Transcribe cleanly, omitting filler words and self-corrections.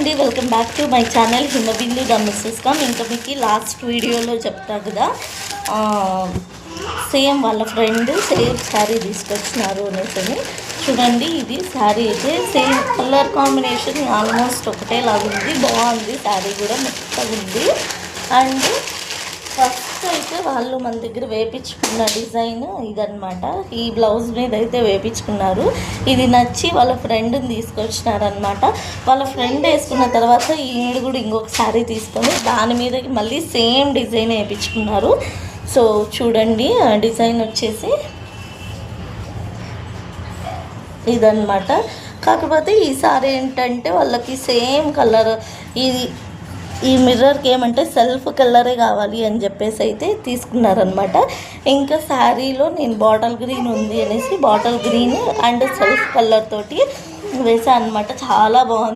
అండి, welcome back to my channel Himabindu the Mrs com. ఇంకా మీకు లాస్ట్ వీడియోలో చెప్తా కదా, సేమ్ వాళ్ళ ఫ్రెండ్ సేమ్ శారీ తీసుకొచ్చినారు అనేసి. చూడండి, ఇది శారీ అయితే సేమ్ కలర్ కాంబినేషన్ ఆల్మోస్ట్ ఒకటేలాగా ఉంది. బాగుంది, శారీ కూడా మెత్తగా ఉంది. అండ్ ఫస్ట్ అయితే వాళ్ళు మన దగ్గర వేయించుకున్న డిజైన్ ఇదనమాట. ఈ బ్లౌజ్ మీద అయితే వేయించుకున్నారు. ఇది నచ్చి వాళ్ళ ఫ్రెండ్ని తీసుకొచ్చినారనమాట. వాళ్ళ ఫ్రెండ్ వేసుకున్న తర్వాత ఈడు కూడా ఇంకొక శారీ తీసుకొని దాని మీదకి మళ్ళీ సేమ్ డిజైన్ వేయించుకున్నారు. సో చూడండి, డిజైన్ వచ్చేసి ఇదన్నమాట. కాకపోతే ఈసారి ఏంటంటే వాళ్ళకి సేమ్ కలర్, ఈ మిర్రర్కి ఏమంటే సెల్ఫ్ కలరే కావాలి అని చెప్పేసి అయితే తీసుకున్నారనమాట. ఇంకా శారీలో నేను బాటిల్ గ్రీన్ ఉంది అనేసి bottle green and self colour తోటి వేసాను అనమాట. చాలా బాగుంది.